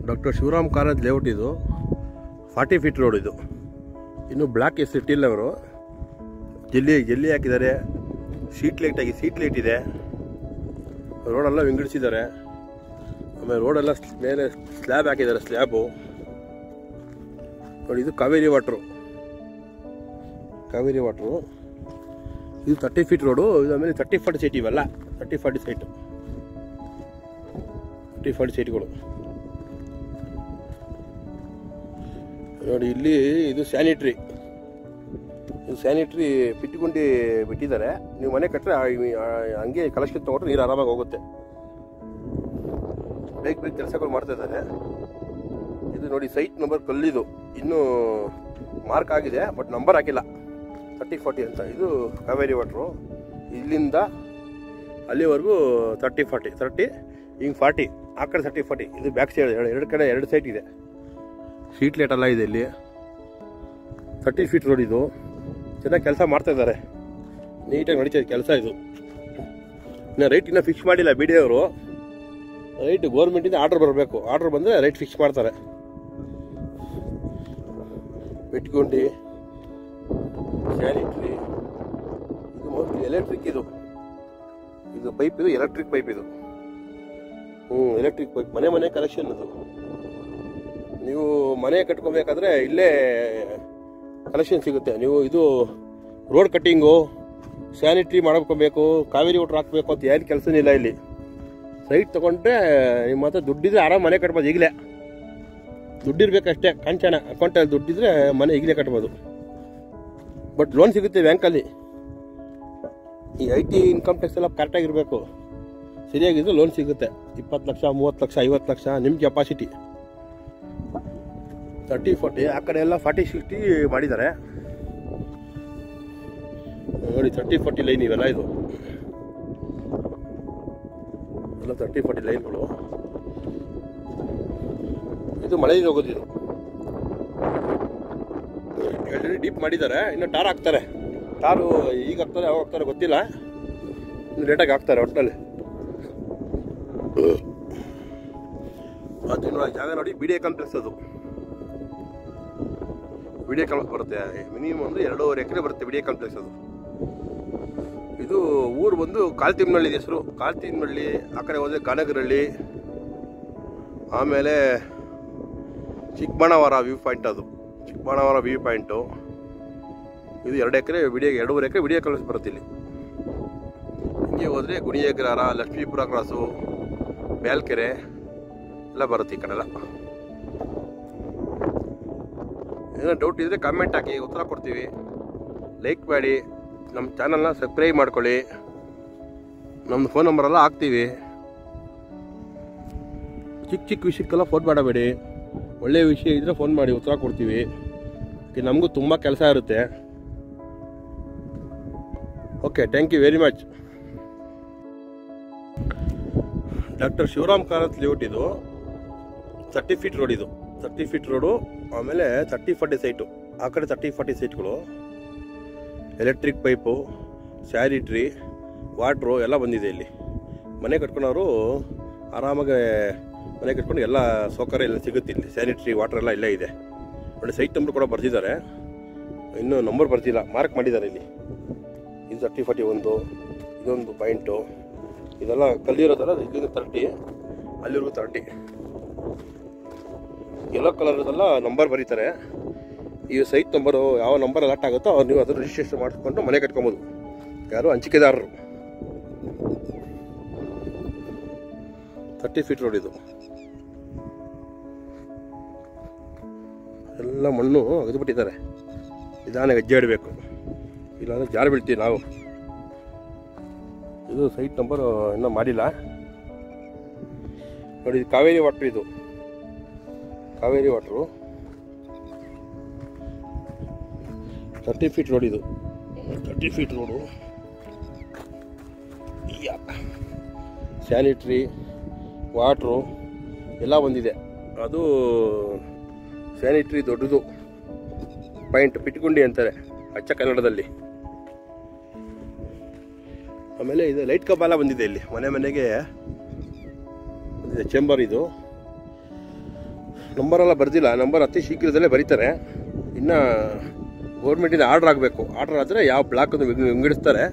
Doctor Shivaram Karanth layout ಇದು 40 feet road ಇದು. ಇನ್ನು ಬ್ಲಾಕ್ ಎಷ್ಟು ಇಟ್ಟಿಲ್ಲ ಅವರು, ಜಲ್ಲಿ ಹಾಕಿದ್ದಾರೆ. ಸೀಟ್ ಲೈಟ್ ಇದೆ. ರೋಡೆಲ್ಲ ವಿಂಗಡಿಸಿದ್ದಾರೆ. ಆಮೇಲೆ ರೋಡೆಲ್ಲ ಮೇಲೆ ಸ್ಲ್ಯಾಬ್ ಹಾಕಿದ್ದಾರೆ. ಸ್ಲ್ಯಾಬು ನೋಡಿ, ಇದು ಕಾವೇರಿ ವಾಟ್ರು ಇದು 30 ಫೀಟ್ ರೋಡು. ಇದು ಆಮೇಲೆ 30-40 ಸೈಟ್ ಇವೆಲ್ಲ 30-40 ಸೈಟು, 30-40 ಸೈಟ್ಗಳು ನೋಡಿ. ಇಲ್ಲಿ ಇದು ಸ್ಯಾನಿಟ್ರಿ ಪಿಟ್ಟುಗುಂಡಿ ಬಿಟ್ಟಿದ್ದಾರೆ. ನೀವು ಮನೆ ಕಟ್ಟರೆ ಹಂಗೆ ಕಲೆಕ್ಷನ್ ತೊಗೊಂಡ್ರೆ ನೀರು ಆರಾಮಾಗಿ ಹೋಗುತ್ತೆ. ಬೇಗ ಕೆಲಸಗಳು ಮಾಡ್ತಾ ಇದ್ದಾರೆ. ಇದು ನೋಡಿ ಸೈಟ್ ನಂಬರ್ ಕಲ್ಲಿದು, ಇನ್ನೂ ಮಾರ್ಕ್ ಆಗಿದೆ ಬಟ್ ನಂಬರ್ ಹಾಕಿಲ್ಲ. 30-40 ಅಂತ. ಇದು ಕಾವೇರಿ ವಾಟ್ರು. ಇಲ್ಲಿಂದ ಅಲ್ಲಿವರೆಗೂ 30-40, 30 ಹಿಂಗೆ 40, ಆ ಕಡೆ 30-40. ಇದು ಬ್ಯಾಕ್ ಸೈಡ್, ಎರಡು ಕಡೆ 2 ಸೈಟ್ ಇದೆ. ಸ್ಟ್ರೀಟ್ ಲೈಟ್ ಎಲ್ಲ ಇದೆ ಇಲ್ಲಿ. 30 ಫೀಟ್ ರೋಡ್ ಇದು. ಚೆನ್ನಾಗಿ ಕೆಲಸ ಮಾಡ್ತಾ ಇದ್ದಾರೆ, ನೀಟಾಗಿ ನಡೀತಿದೆ ಕೆಲಸ ಇದು. ಇನ್ನು ರೈಟ್ ಇನ್ನೂ ಫಿಕ್ಸ್ ಮಾಡಿಲ್ಲ ಬಿ ಡಿ ಅವರು. ರೈಟ್ ಗೌರ್ಮೆಂಟಿಂದ ಆರ್ಡರ್ ಬರಬೇಕು. ಆರ್ಡರ್ ಬಂದರೆ ರೈಟ್ ಫಿಕ್ಸ್ ಮಾಡ್ತಾರೆ. ಬಿಟ್ಗುಂಡಿ, ಸ್ಯಾನಿಟ್ರಿ, ಇದು ಮೋಸ್ಟ್ಲಿ ಎಲೆಕ್ಟ್ರಿಕ್. ಇದು ಪೈಪ್, ಇದು ಎಲೆಕ್ಟ್ರಿಕ್ ಪೈಪ್. ಇದು ಎಲೆಕ್ಟ್ರಿಕ್ ಪೈಪ್. ಮನೆ ಕನೆಕ್ಷನ್ ಅದು. ನೀವು ಮನೆ ಕಟ್ಕೊಬೇಕಾದ್ರೆ ಇಲ್ಲೇ ಕಲೆಕ್ಷನ್ ಸಿಗುತ್ತೆ. ನೀವು ಇದು ರೋಡ್ ಕಟ್ಟಿಂಗು, ಸ್ಯಾನಿಟ್ರಿ ಮಾಡ್ಕೋಬೇಕು, ಕಾವೇರಿ ವಾಟರ್ ಹಾಕಬೇಕು ಅಂತ ಏನು ಕೆಲಸನೇ ಇಲ್ಲ ಇಲ್ಲಿ. ಸೈಟ್ ತೊಗೊಂಡ್ರೆ ನಿಮ್ಮ ಹತ್ರ ದುಡ್ಡಿದ್ರೆ ಆರಾಮ್ ಮನೆ ಕಟ್ಬೋದು. ಈಗಲೇ ದುಡ್ಡಿರ್ಬೇಕಷ್ಟೇ, ಕಾಂಚನ ಅಕೌಂಟಲ್ಲಿ ದುಡ್ಡಿದ್ರೆ ಮನೆ ಈಗಲೇ ಕಟ್ಬೋದು. ಬಟ್ ಲೋನ್ ಸಿಗುತ್ತೆ ಬ್ಯಾಂಕಲ್ಲಿ. ಈ IT ಇನ್ಕಮ್ ಟ್ಯಾಕ್ಸ್ ಎಲ್ಲ ಕರೆಕ್ಟಾಗಿರಬೇಕು, ಸರಿಯಾಗಿದ್ರೆ ಲೋನ್ ಸಿಗುತ್ತೆ. 20 ಲಕ್ಷ, 30 ಲಕ್ಷ, 50 ಲಕ್ಷ ನಿಮ್ಮ ಕೆಪಾಸಿಟಿ. 30-40, ಆ ಕಡೆ ಎಲ್ಲ 40-60 ಮಾಡಿದ್ದಾರೆ ನೋಡಿ. 30-40 ಲೈನ್ ಇವೆಲ್ಲ. ಇದು ಎಲ್ಲ 30-40 ಲೈನ್ಗಳು. ಇದು ಮಳೆ ಹೋಗೋದು. ಇದು 2 ಅಡಿ ಡೀಪ್ ಮಾಡಿದ್ದಾರೆ. ಇನ್ನು ಟಾರ್ ಹಾಕ್ತಾರೆ. ಟಾರು ಈಗ ಹಾಕ್ತಾರೆ, ಯಾವಾಗ ಹಾಕ್ತಾರೆ ಗೊತ್ತಿಲ್ಲ. ಇನ್ನು ಲೇಟಾಗಿ ಹಾಕ್ತಾರೆ ಒಟ್ಟಿನಲ್ಲಿ. ಅದು ಜಾಗ ನೋಡಿ, BDA ಕಾಂಪ್ಲೆಕ್ಸ್. ಅದು BDA ಕಾಂಪ್ಲೆಕ್ಸ್ ಬರುತ್ತೆ. ಮಿನಿಮಮ್ ಒಂದು 2.5 ಎಕರೆ ಬರುತ್ತೆ BDA ಕಾಂಪ್ಲೆಕ್ಸ್. ಅದು ಇದು ಊರು ಬಂದು ಕಾಲ್ತಿಮ್ನಳ್ಳಿ ಹೆಸರು. ಕಾಲ್ತಿಮ್ನಳ್ಳಿ. ಆ ಕಡೆ ಹೋದರೆ ಗಾನಗರಹಳ್ಳಿ, ಆಮೇಲೆ ಚಿಕ್ಕಬಾಣಾವರ ವ್ಯೂ ಪಾಯಿಂಟ್. ಅದು ಚಿಕ್ಕಬಾಣಾವರ ವ್ಯೂ ಪಾಯಿಂಟು. ಇದು 2 ಎಕರೆ BDA, 2.5 ಎಕರೆ BDA ಕಾಂಪ್ಲೆಕ್ಸ್ ಬರುತ್ತೆ ಇಲ್ಲಿ. ಹಿಂಗೆ ಹೋದರೆ ಗುಣಿಯಗ್ರಹಾರ, ಲಕ್ಷ್ಮೀಪುರ ಕ್ರಾಸು, ಬ್ಯಾಲ್ಕೆರೆ ಎಲ್ಲ ಬರುತ್ತೆ ಈ ಕಡೆ ಎಲ್ಲ. ಏನೋ ಡೌಟ್ ಇದ್ದರೆ ಕಾಮೆಂಟ್ ಹಾಕಿ, ಉತ್ತರ ಕೊಡ್ತೀವಿ. ಲೈಕ್ ಮಾಡಿ, ನಮ್ಮ ಚಾನಲ್ನ ಸಬ್ಸ್ಕ್ರೈಬ್ ಮಾಡ್ಕೊಳ್ಳಿ. ನಮ್ಮ ಫೋನ್ ನಂಬರೆಲ್ಲ ಹಾಕ್ತೀವಿ. ಚಿಕ್ಕ ವಿಷಯಕ್ಕೆಲ್ಲ ಫೋನ್ ಮಾಡಬೇಡಿ. ಒಳ್ಳೆಯ ವಿಷಯ ಇದ್ದರೆ ಫೋನ್ ಮಾಡಿ, ಉತ್ತರ ಕೊಡ್ತೀವಿ. ನಮಗೂ ತುಂಬ ಕೆಲಸ ಇರುತ್ತೆ. Okay, thank you very much. Doctor Shivaram Karanth layout ಇದು. 30 ಫೀಟ್ ರೋಡ್ ಇದು. 30 ಫೀಟ್ ರೋಡು. ಆಮೇಲೆ 30-40 ಸೈಟು. ಆ ಕಡೆ 30-40 ಸೈಟ್ಗಳು. ಎಲೆಕ್ಟ್ರಿಕ್ ಪೈಪು, ಸ್ಯಾನಿಟ್ರಿ, ವಾಟ್ರು ಎಲ್ಲ ಬಂದಿದೆ ಇಲ್ಲಿ. ಮನೆ ಕಟ್ಕೊಂಡವರು ಆರಾಮಾಗಿ ಮನೆ ಕಟ್ಕೊಂಡು ಎಲ್ಲ ಸೌಕರ್ಯ ಎಲ್ಲ ಸಿಗುತ್ತೆ ಇಲ್ಲಿ. ಸ್ಯಾನಿಟ್ರಿ, ವಾಟರ್ ಎಲ್ಲ ಇಲ್ಲೇ ಇದೆ ನೋಡಿ. ಸೈಟ್ ನಂಬರ್ ಕೂಡ ಬರ್ತಿದ್ದಾರೆ, ಇನ್ನೂ ನಂಬರ್ ಬರ್ತಿಲ್ಲ, ಮಾರ್ಕ್ ಮಾಡಿದ್ದಾರೆ ಇಲ್ಲಿ. ಇದು 30-41, ಇದೊಂದು ಪಾಯಿಂಟು. ಇದೆಲ್ಲ ಕಲ್ಲಿರೋದಲ್ಲ, ಇಲ್ಲಿಂದ 30, ಅಲ್ಲಿವರೆಗೂ 30. ಯೆಲ್ಲೋ ಕಲರ್ದೆಲ್ಲ ನಂಬರ್ ಬರೀತಾರೆ. ಈ ಸೈಟ್ ನಂಬರು ಯಾವ ನಂಬರ್ ಅಲಾಟ್ ಆಗುತ್ತೋ ಅವ್ರು ನೀವು ಅದನ್ನು ರಿಜಿಸ್ಟ್ರೇಷನ್ ಮಾಡಿಸ್ಕೊಂಡು ಮನೆ ಕಟ್ಕೊಬೋದು. ಯಾರು ಹಂಚಿಕೆದಾರರು. 30 ಫೀಟ್ ರೋಡ್ ಇದು. ಎಲ್ಲ ಮಣ್ಣು ಅಗೆದುಬಿಟ್ಟಿದ್ದಾರೆ. ನಿಧಾನ ಹೆಜ್ಜೆ ಇಡಬೇಕು, ಇಲ್ಲಾಂದರೆ ಜಾರು ಬೀಳ್ತೀವಿ ನಾವು. ಇದು ಸೈಟ್ ನಂಬರು ಇನ್ನೂ ಮಾಡಿಲ್ಲ ನೋಡಿ. ಇದು ಕಾವೇರಿ ವಾಟ್ರು. ಇದು ಕಾವೇರಿ ವಾಟ್ರು. 30 ಫೀಟ್ ರೋಡ್ ಇದು. 30 ಫೀಟ್ ರೋಡು. ಸ್ಯಾನಿಟ್ರಿ, ವಾಟ್ರು ಎಲ್ಲ ಬಂದಿದೆ. ಅದು ಸ್ಯಾನಿಟ್ರಿ ದೊಡ್ಡದು ಪಾಯಿಂಟ್, ಪಿಟ್ಗುಂಡಿ ಅಂತಾರೆ ಅಚ್ಚ ಕನ್ನಡದಲ್ಲಿ. ಆಮೇಲೆ ಇದು ಲೈಟ್ ಕಂಬ ಎಲ್ಲ ಬಂದಿದೆ ಇಲ್ಲಿ. ಮನೆಗೆ ಚೇಂಬರ್ ಇದು. ನಂಬರೆಲ್ಲ ಬರ್ದಿಲ್ಲ, ನಂಬರ್ ಅತಿ ಶೀಘ್ರದಲ್ಲೇ ಬರೀತಾರೆ. ಇನ್ನು ಗೌರ್ಮೆಂಟಿಂದ ಆರ್ಡ್ರ್ ಆಗಬೇಕು. ಆರ್ಡ್ರ್ ಆದರೆ ಯಾವ ಬ್ಲಾಕನ್ನು ವಿಂಗಡಿಸ್ತಾರೆ,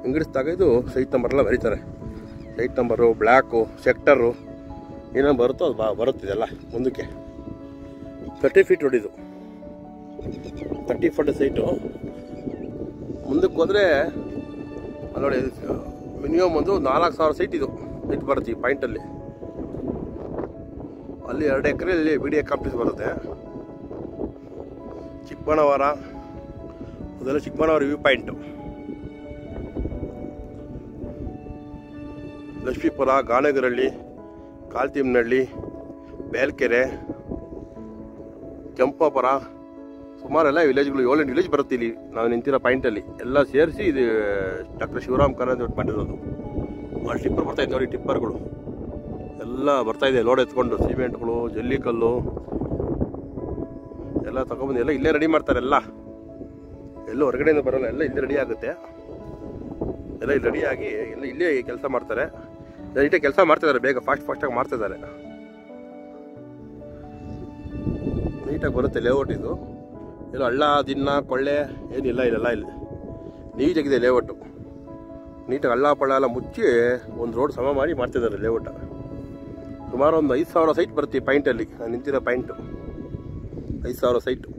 ವಿಂಗಡಿಸಿದಾಗ ಇದು ಸೈಟ್ ನಂಬರೆಲ್ಲ ಬರೀತಾರೆ. ಸೈಟ್ ನಂಬರು, ಬ್ಲ್ಯಾಕು, ಸೆಕ್ಟರು ಏನೇನು ಬರುತ್ತೋ ಅದು ಬರುತ್ತಿದೆಲ್ಲ ಮುಂದಕ್ಕೆ. 30 ಫೀಟ್ ರೋಡ್ ಇದು, 30 ಫೀಟ್ ಸೈಟು. ಮುಂದಕ್ಕೆ ಹೋದರೆ ಅಲ್ಲಿ ನೋಡಿ, ಮಿನಿಮಮ್ ಒಂದು 4000 ಸೈಟ್ ಇದು ಸೈಟ್ ಬರುತ್ತೆ ಈ ಪಾಯಿಂಟಲ್ಲಿ. ಅಲ್ಲಿ 2 ಎಕರೆಯಲ್ಲಿ BDA ಕಾಂಪ್ಲೆಕ್ಸ್ ಬರುತ್ತೆ. ಚಿಕ್ಕಬಳ್ಳಾವರ, ಅದೆಲ್ಲ ಚಿಕ್ಕಬಳ್ಳಾವರ ವ್ಯೂ ಪಾಯಿಂಟು. ಲಕ್ಷ್ಮೀಪುರ, ಗಾನಗರಹಳ್ಳಿ, ಕಾಲ್ತಿಮ್ನಹಳ್ಳಿ, ಬೇಲ್ಕೆರೆ, ಕೆಂಪಾಪುರ, ಸುಮಾರೆಲ್ಲ ವಿಲೇಜ್ಗಳು, 7-8 ವಿಲೇಜ್ ಬರುತ್ತೆ ಇಲ್ಲಿ ನಾವು ನಿಂತಿರೋ ಪಾಯಿಂಟಲ್ಲಿ. ಎಲ್ಲ ಸೇರಿಸಿ ಇದು ಡಾಕ್ಟರ್ ಶಿವರಾಮ್ ಕಾರಂತ್ ಮಾಡಿರೋದು. ಆ ಟಿಪ್ಪರ್ ಬರ್ತಾಯಿದೆ ನೋಡಿ, ಟಿಪ್ಪರ್ಗಳು ಎಲ್ಲ ಬರ್ತಾಯಿದೆ ಲೋಡ್ ಎತ್ಕೊಂಡು. ಸಿಮೆಂಟ್ಗಳು, ಜಲ್ಲಿಕಲ್ಲು ಎಲ್ಲ ತಗೊಬಂದು ಎಲ್ಲ ಇಲ್ಲೇ ರೆಡಿ ಮಾಡ್ತಾರೆ. ಎಲ್ಲೂ ಹೊರಗಡೆಯಿಂದ ಬರೋಲ್ಲ, ಎಲ್ಲ ಇಲ್ಲೇ ರೆಡಿ ಆಗುತ್ತೆ. ಎಲ್ಲ ಇಲ್ಲಿ ರೆಡಿಯಾಗಿ ಎಲ್ಲ ಇಲ್ಲೇ ಕೆಲಸ ಮಾಡ್ತಾರೆ. ನೀಟಾಗಿ ಕೆಲಸ ಮಾಡ್ತಿದ್ದಾರೆ, ಬೇಗ ಫಾಸ್ಟಾಗಿ ಮಾಡ್ತಿದ್ದಾರೆ. ನೀಟಾಗಿ ಬರುತ್ತೆ ಲೇಔಟ್ ಇದು. ಎಲ್ಲ ಹಳ್ಳ ದಿನ ಕೊಳ್ಳೆ ಏನಿಲ್ಲ, ಇಲ್ಲೆಲ್ಲ ಇಲ್ಲಿ ನೀಟಾಗಿದೆ ಲೇಔಟು. ನೀಟಾಗಿ ಹಳ್ಳ ಪಳ್ಳ ಎಲ್ಲ ಮುಚ್ಚಿ ಒಂದು ರೋಡ್ ಸಮ ಮಾಡಿ ಮಾಡ್ತಿದ್ದಾರೆ ಲೇಔಟ. ಸುಮಾರು ಒಂದು 5000 ಸೈಟ್ ಬರುತ್ತೆ ಈ ಪಾಯಿಂಟಲ್ಲಿ, ನಾನು ನಿಂತಿರೋ ಪಾಯಿಂಟು 5000 ಸೈಟು.